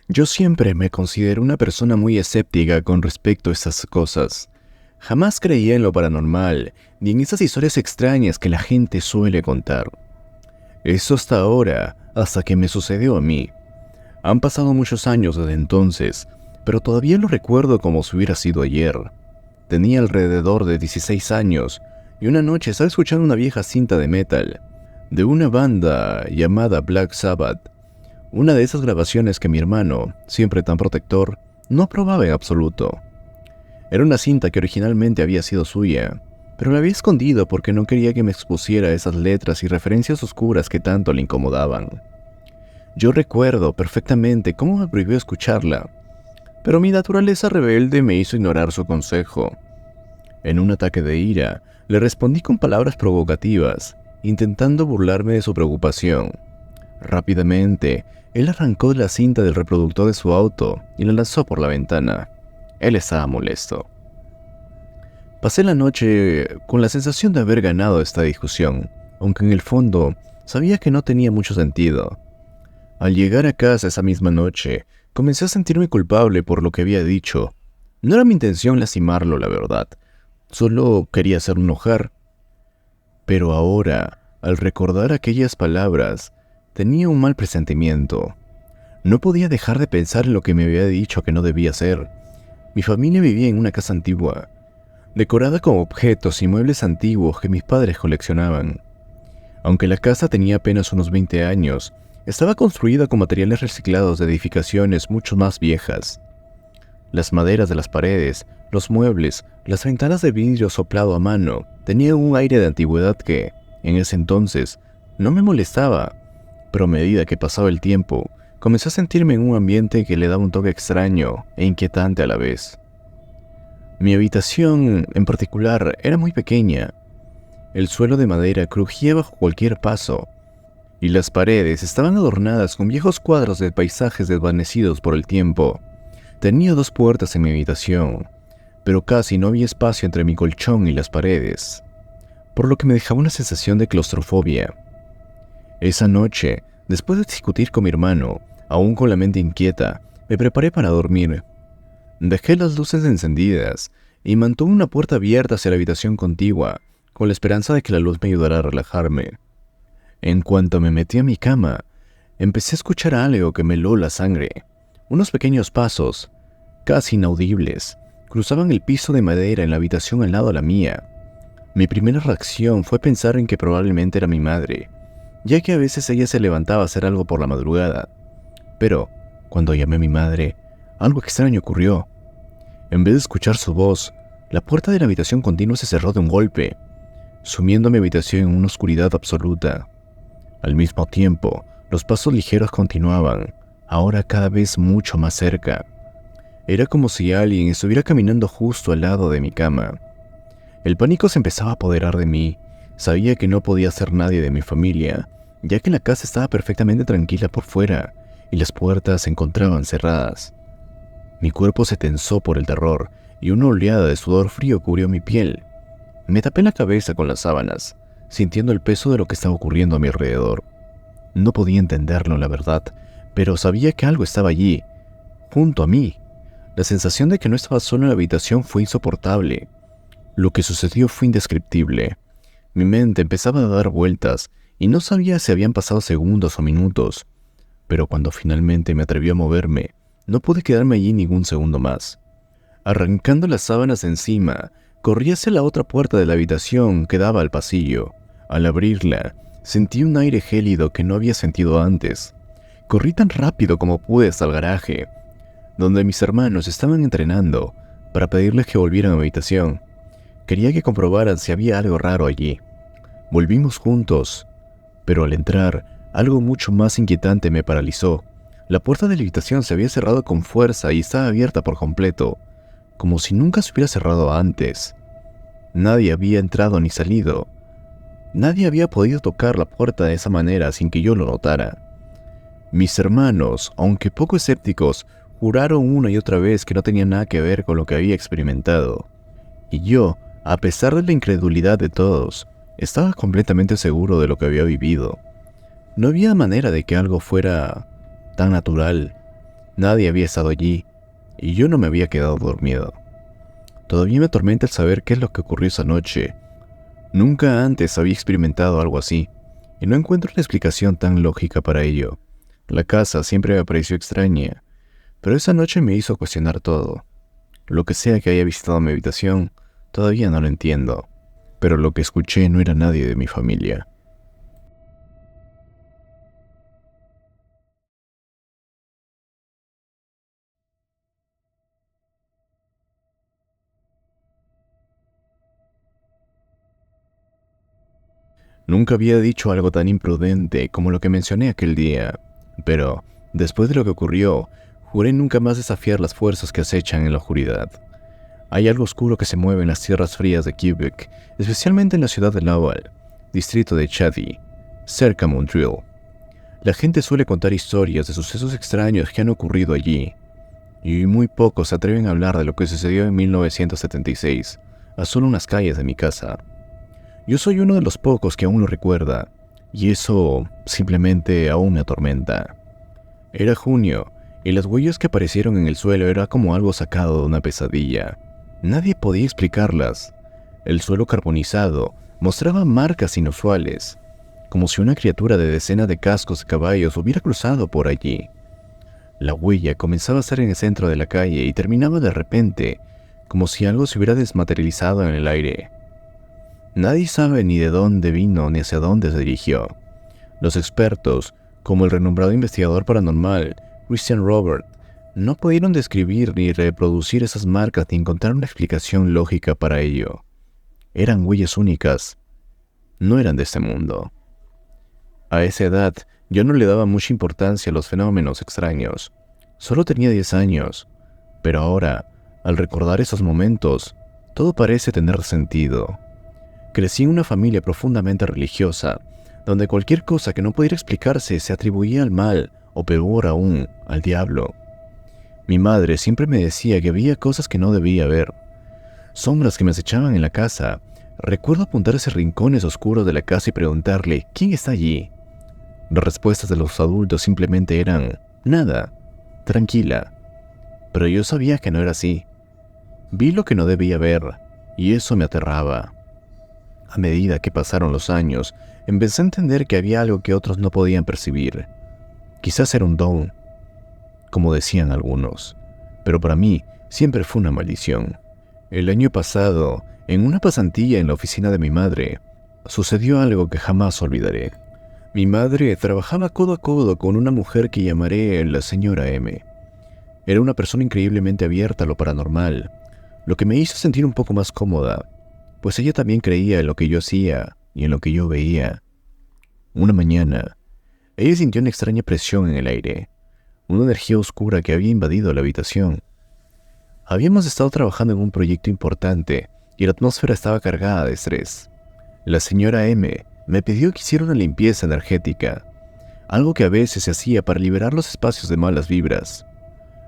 Yo siempre me considero una persona muy escéptica con respecto a estas cosas. Jamás creía en lo paranormal, ni en esas historias extrañas que la gente suele contar. Eso hasta ahora, hasta que me sucedió a mí. Han pasado muchos años desde entonces, pero todavía lo recuerdo como si hubiera sido ayer. Tenía alrededor de 16 años, y una noche estaba escuchando una vieja cinta de metal, de una banda llamada Black Sabbath. Una de esas grabaciones que mi hermano, siempre tan protector, no aprobaba en absoluto. Era una cinta que originalmente había sido suya, pero la había escondido porque no quería que me expusiera a esas letras y referencias oscuras que tanto le incomodaban. Yo recuerdo perfectamente cómo me prohibió escucharla, pero mi naturaleza rebelde me hizo ignorar su consejo. En un ataque de ira, le respondí con palabras provocativas, intentando burlarme de su preocupación. Rápidamente, él arrancó la cinta del reproductor de su auto y la lanzó por la ventana. Él estaba molesto. Pasé la noche con la sensación de haber ganado esta discusión, aunque en el fondo sabía que no tenía mucho sentido. Al llegar a casa esa misma noche, comencé a sentirme culpable por lo que había dicho. No era mi intención lastimarlo, la verdad. Solo quería hacerlo enojar. Pero ahora, al recordar aquellas palabras, tenía un mal presentimiento. No podía dejar de pensar en lo que me había dicho que no debía hacer. Mi familia vivía en una casa antigua, decorada con objetos y muebles antiguos que mis padres coleccionaban. Aunque la casa tenía apenas unos 20 años, estaba construida con materiales reciclados de edificaciones mucho más viejas. Las maderas de las paredes, los muebles, las ventanas de vidrio soplado a mano tenían un aire de antigüedad que, en ese entonces, no me molestaba, pero a medida que pasaba el tiempo, comencé a sentirme en un ambiente que le daba un toque extraño e inquietante a la vez. Mi habitación, en particular, era muy pequeña. El suelo de madera crujía bajo cualquier paso, y las paredes estaban adornadas con viejos cuadros de paisajes desvanecidos por el tiempo. Tenía 2 puertas en mi habitación, pero casi no había espacio entre mi colchón y las paredes, por lo que me dejaba una sensación de claustrofobia. Esa noche, después de discutir con mi hermano, aún con la mente inquieta, me preparé para dormir. Dejé las luces encendidas y mantuve una puerta abierta hacia la habitación contigua, con la esperanza de que la luz me ayudara a relajarme. En cuanto me metí a mi cama, empecé a escuchar algo que me heló la sangre. Unos pequeños pasos, casi inaudibles, cruzaban el piso de madera en la habitación al lado de la mía. Mi primera reacción fue pensar en que probablemente era mi madre, ya que a veces ella se levantaba a hacer algo por la madrugada. Pero, cuando llamé a mi madre, algo extraño ocurrió. En vez de escuchar su voz, la puerta de la habitación contigua se cerró de un golpe, sumiendo mi habitación en una oscuridad absoluta. Al mismo tiempo, los pasos ligeros continuaban, ahora cada vez mucho más cerca. Era como si alguien estuviera caminando justo al lado de mi cama. El pánico se empezaba a apoderar de mí. Sabía que no podía ser nadie de mi familia, ya que la casa estaba perfectamente tranquila por fuera y las puertas se encontraban cerradas. Mi cuerpo se tensó por el terror y una oleada de sudor frío cubrió mi piel. Me tapé la cabeza con las sábanas, sintiendo el peso de lo que estaba ocurriendo a mi alrededor. No podía entenderlo, la verdad, pero sabía que algo estaba allí, junto a mí. La sensación de que no estaba solo en la habitación fue insoportable. Lo que sucedió fue indescriptible. Mi mente empezaba a dar vueltas y no sabía si habían pasado segundos o minutos, pero cuando finalmente me atreví a moverme, no pude quedarme allí ningún segundo más. Arrancando las sábanas de encima, corrí hacia la otra puerta de la habitación que daba al pasillo. Al abrirla, sentí un aire gélido que no había sentido antes. Corrí tan rápido como pude hasta el garaje, donde mis hermanos estaban entrenando, para pedirles que volvieran a mi habitación. Quería que comprobaran si había algo raro allí. Volvimos juntos, pero al entrar, algo mucho más inquietante me paralizó. La puerta de la habitación se había cerrado con fuerza y estaba abierta por completo, como si nunca se hubiera cerrado antes. Nadie había entrado ni salido. Nadie había podido tocar la puerta de esa manera sin que yo lo notara. Mis hermanos, aunque poco escépticos, juraron una y otra vez que no tenía nada que ver con lo que había experimentado. Y yo, a pesar de la incredulidad de todos, estaba completamente seguro de lo que había vivido. No había manera de que algo fuera tan natural. Nadie había estado allí, y yo no me había quedado dormido. Todavía me atormenta el saber qué es lo que ocurrió esa noche. Nunca antes había experimentado algo así, y no encuentro una explicación tan lógica para ello. La casa siempre me pareció extraña, pero esa noche me hizo cuestionar todo. Lo que sea que haya visitado mi habitación, todavía no lo entiendo, pero lo que escuché no era nadie de mi familia. Nunca había dicho algo tan imprudente como lo que mencioné aquel día, pero, después de lo que ocurrió, juré nunca más desafiar las fuerzas que acechan en la oscuridad. Hay algo oscuro que se mueve en las tierras frías de Quebec, especialmente en la ciudad de Laval, distrito de Chady, cerca a Montreal. La gente suele contar historias de sucesos extraños que han ocurrido allí, y muy pocos se atreven a hablar de lo que sucedió en 1976, a solo unas calles de mi casa. Yo soy uno de los pocos que aún lo recuerda, y eso simplemente aún me atormenta. Era junio, y las huellas que aparecieron en el suelo era como algo sacado de una pesadilla. Nadie podía explicarlas. El suelo carbonizado mostraba marcas inusuales, como si una criatura de decenas de cascos de caballos hubiera cruzado por allí. La huella comenzaba a ser en el centro de la calle y terminaba de repente, como si algo se hubiera desmaterializado en el aire. Nadie sabe ni de dónde vino ni hacia dónde se dirigió. Los expertos, como el renombrado investigador paranormal Christian Robert, no pudieron describir ni reproducir esas marcas ni encontrar una explicación lógica para ello. Eran huellas únicas, no eran de este mundo. A esa edad, yo no le daba mucha importancia a los fenómenos extraños. Solo tenía 10 años, pero ahora, al recordar esos momentos, todo parece tener sentido. Crecí en una familia profundamente religiosa, donde cualquier cosa que no pudiera explicarse se atribuía al mal, o peor aún, al diablo. Mi madre siempre me decía que había cosas que no debía ver, sombras que me acechaban en la casa. Recuerdo apuntar hacia rincones oscuros de la casa y preguntarle, ¿quién está allí? Las respuestas de los adultos simplemente eran, nada, tranquila. Pero yo sabía que no era así. Vi lo que no debía ver, y eso me aterraba. A medida que pasaron los años, empecé a entender que había algo que otros no podían percibir. Quizás era un don, como decían algunos, pero para mí siempre fue una maldición. El año pasado, en una pasantía en la oficina de mi madre, sucedió algo que jamás olvidaré. Mi madre trabajaba codo a codo con una mujer que llamaré la señora M. Era una persona increíblemente abierta a lo paranormal, lo que me hizo sentir un poco más cómoda, pues ella también creía en lo que yo hacía y en lo que yo veía. Una mañana, ella sintió una extraña presión en el aire, una energía oscura que había invadido la habitación. Habíamos estado trabajando en un proyecto importante y la atmósfera estaba cargada de estrés. La señora M me pidió que hiciera una limpieza energética, algo que a veces se hacía para liberar los espacios de malas vibras.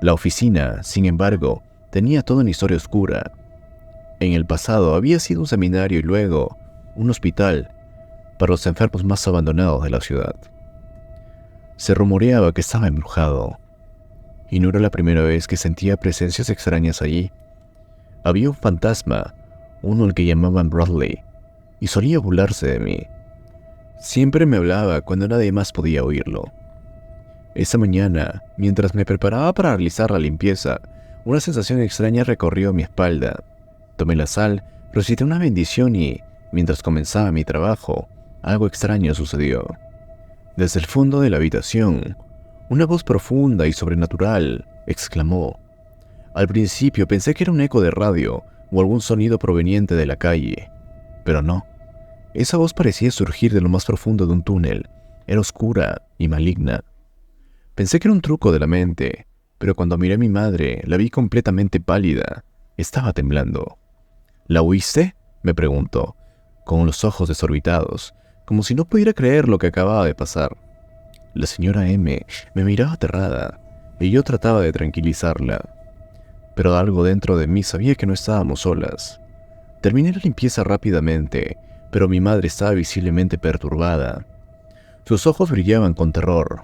La oficina, sin embargo, tenía toda una historia oscura. En el pasado había sido un seminario y luego un hospital para los enfermos más abandonados de la ciudad. Se rumoreaba que estaba embrujado, y no era la primera vez que sentía presencias extrañas allí. Había un fantasma, uno al que llamaban Bradley, y solía burlarse de mí. Siempre me hablaba cuando nadie más podía oírlo. Esa mañana, mientras me preparaba para realizar la limpieza, una sensación extraña recorrió mi espalda. Tomé la sal, recité una bendición y, mientras comenzaba mi trabajo, algo extraño sucedió. Desde el fondo de la habitación, una voz profunda y sobrenatural exclamó. Al principio pensé que era un eco de radio o algún sonido proveniente de la calle, pero no. Esa voz parecía surgir de lo más profundo de un túnel. Era oscura y maligna. Pensé que era un truco de la mente, pero cuando miré a mi madre, la vi completamente pálida. Estaba temblando. ¿La oíste?, me preguntó, con los ojos desorbitados, como si no pudiera creer lo que acababa de pasar. La señora M me miraba aterrada, y yo trataba de tranquilizarla. Pero algo dentro de mí sabía que no estábamos solas. Terminé la limpieza rápidamente, pero mi madre estaba visiblemente perturbada. Sus ojos brillaban con terror.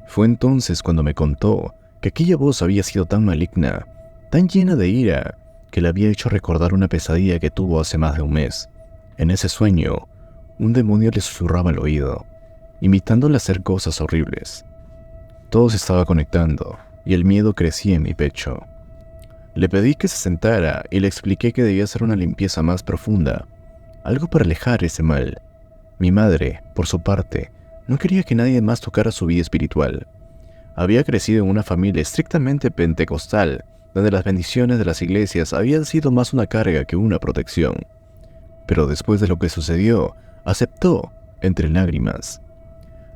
Fue entonces cuando me contó que aquella voz había sido tan maligna, tan llena de ira, que le había hecho recordar una pesadilla que tuvo hace más de un mes. En ese sueño, un demonio le susurraba al oído, invitándole a hacer cosas horribles. Todo se estaba conectando, y el miedo crecía en mi pecho. Le pedí que se sentara y le expliqué que debía hacer una limpieza más profunda, algo para alejar ese mal. Mi madre, por su parte, no quería que nadie más tocara su vida espiritual. Había crecido en una familia estrictamente pentecostal, donde las bendiciones de las iglesias habían sido más una carga que una protección. Pero después de lo que sucedió, aceptó, entre lágrimas.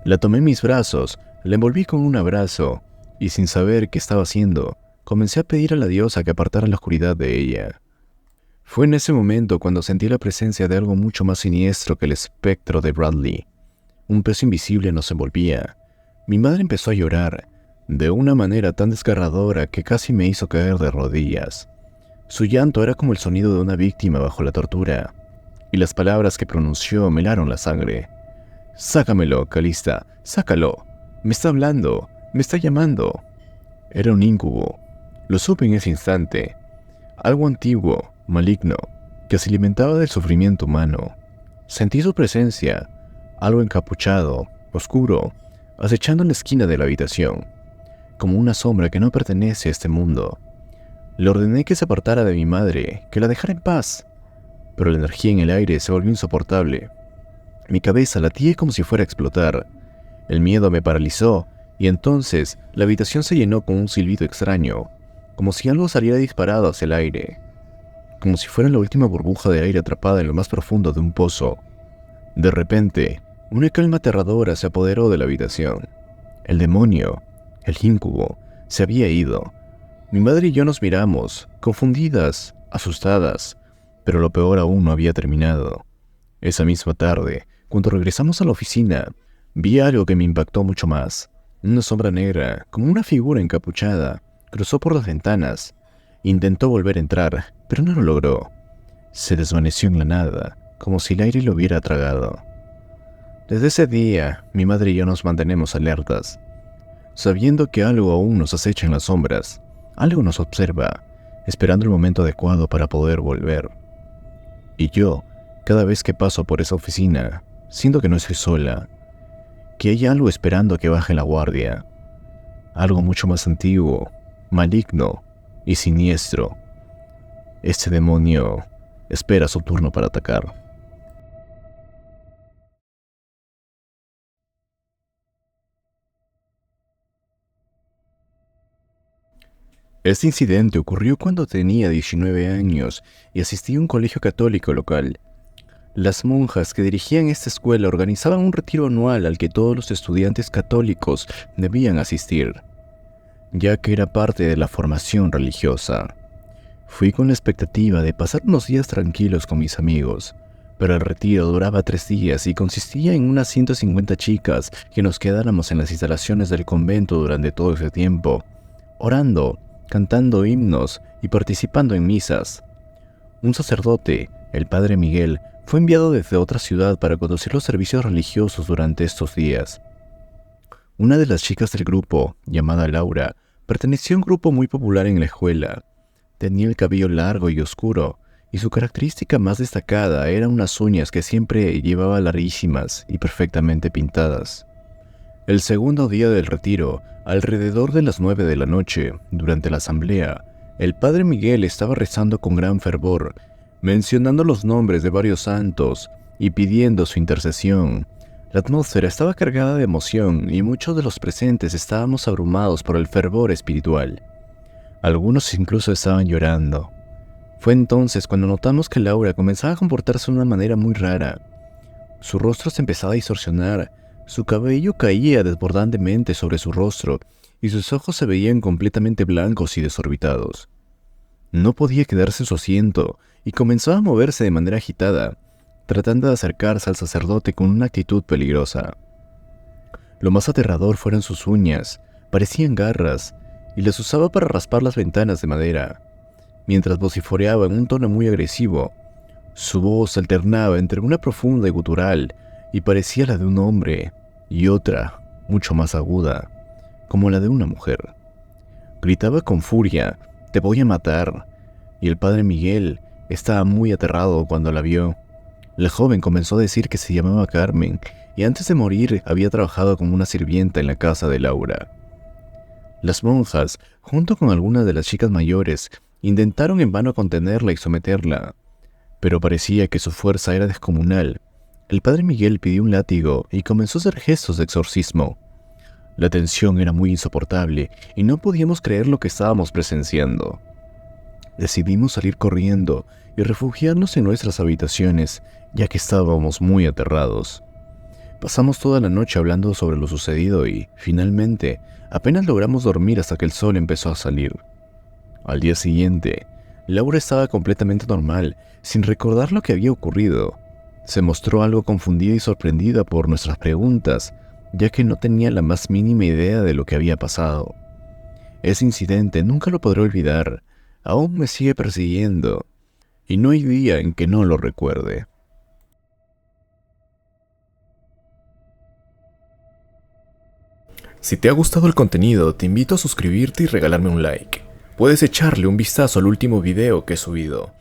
La tomé en mis brazos, la envolví con un abrazo, y sin saber qué estaba haciendo, comencé a pedir a la diosa que apartara la oscuridad de ella. Fue en ese momento cuando sentí la presencia de algo mucho más siniestro que el espectro de Bradley. Un peso invisible nos envolvía. Mi madre empezó a llorar, de una manera tan desgarradora que casi me hizo caer de rodillas. Su llanto era como el sonido de una víctima bajo la tortura, y las palabras que pronunció me helaron la sangre. «Sácamelo, Calista, sácalo. Me está hablando, me está llamando». Era un incubo. Lo supe en ese instante. Algo antiguo, maligno, que se alimentaba del sufrimiento humano. Sentí su presencia, algo encapuchado, oscuro, acechando en la esquina de la habitación, como una sombra que no pertenece a este mundo. Le ordené que se apartara de mi madre, que la dejara en paz, pero la energía en el aire se volvió insoportable. Mi cabeza latía como si fuera a explotar. El miedo me paralizó, y entonces la habitación se llenó con un silbido extraño, como si algo saliera disparado hacia el aire, como si fuera la última burbuja de aire atrapada en lo más profundo de un pozo. De repente, una calma aterradora se apoderó de la habitación. El demonio, el incubo, se había ido. Mi madre y yo nos miramos, confundidas, asustadas, pero lo peor aún no había terminado. Esa misma tarde, cuando regresamos a la oficina, vi algo que me impactó mucho más. Una sombra negra, como una figura encapuchada, cruzó por las ventanas. Intentó volver a entrar, pero no lo logró. Se desvaneció en la nada, como si el aire lo hubiera tragado. Desde ese día, mi madre y yo nos mantenemos alertas, sabiendo que algo aún nos acecha en las sombras, algo nos observa, esperando el momento adecuado para poder volver. Y yo, cada vez que paso por esa oficina, siento que no estoy sola, que hay algo esperando que baje la guardia, algo mucho más antiguo, maligno y siniestro. Este demonio espera su turno para atacar. Este incidente ocurrió cuando tenía 19 años y asistí a un colegio católico local. Las monjas que dirigían esta escuela organizaban un retiro anual al que todos los estudiantes católicos debían asistir, ya que era parte de la formación religiosa. Fui con la expectativa de pasar unos días tranquilos con mis amigos, pero el retiro duraba 3 días y consistía en unas 150 chicas que nos quedáramos en las instalaciones del convento durante todo ese tiempo, orando, cantando himnos y participando en misas. Un sacerdote, el padre Miguel, fue enviado desde otra ciudad para conducir los servicios religiosos durante estos días. Una de las chicas del grupo, llamada Laura, perteneció a un grupo muy popular en la escuela. Tenía el cabello largo y oscuro, y su característica más destacada eran unas uñas que siempre llevaba larguísimas y perfectamente pintadas. El segundo día del retiro, alrededor de las 9 de la noche, durante la asamblea, el padre Miguel estaba rezando con gran fervor, mencionando los nombres de varios santos y pidiendo su intercesión. La atmósfera estaba cargada de emoción y muchos de los presentes estábamos abrumados por el fervor espiritual. Algunos incluso estaban llorando. Fue entonces cuando notamos que Laura comenzaba a comportarse de una manera muy rara. Su rostro se empezaba a distorsionar, su cabello caía desbordantemente sobre su rostro y sus ojos se veían completamente blancos y desorbitados. No podía quedarse en su asiento y comenzó a moverse de manera agitada, tratando de acercarse al sacerdote con una actitud peligrosa. Lo más aterrador fueron sus uñas, parecían garras, y las usaba para raspar las ventanas de madera, mientras vociferaba en un tono muy agresivo. Su voz alternaba entre una profunda y gutural, y parecía la de un hombre, y otra, mucho más aguda, como la de una mujer. Gritaba con furia: «¡Te voy a matar!». Y el padre Miguel estaba muy aterrado cuando la vio. La joven comenzó a decir que se llamaba Carmen y antes de morir había trabajado como una sirvienta en la casa de Laura. Las monjas, junto con algunas de las chicas mayores, intentaron en vano contenerla y someterla, pero parecía que su fuerza era descomunal. El padre Miguel pidió un látigo y comenzó a hacer gestos de exorcismo. La tensión era muy insoportable y no podíamos creer lo que estábamos presenciando. Decidimos salir corriendo y refugiarnos en nuestras habitaciones, ya que estábamos muy aterrados. Pasamos toda la noche hablando sobre lo sucedido y, finalmente, apenas logramos dormir hasta que el sol empezó a salir. Al día siguiente, Laura estaba completamente normal, sin recordar lo que había ocurrido. Se mostró algo confundida y sorprendida por nuestras preguntas, ya que no tenía la más mínima idea de lo que había pasado. Ese incidente nunca lo podré olvidar, aún me sigue persiguiendo, y no hay día en que no lo recuerde. Si te ha gustado el contenido, te invito a suscribirte y regalarme un like. Puedes echarle un vistazo al último video que he subido.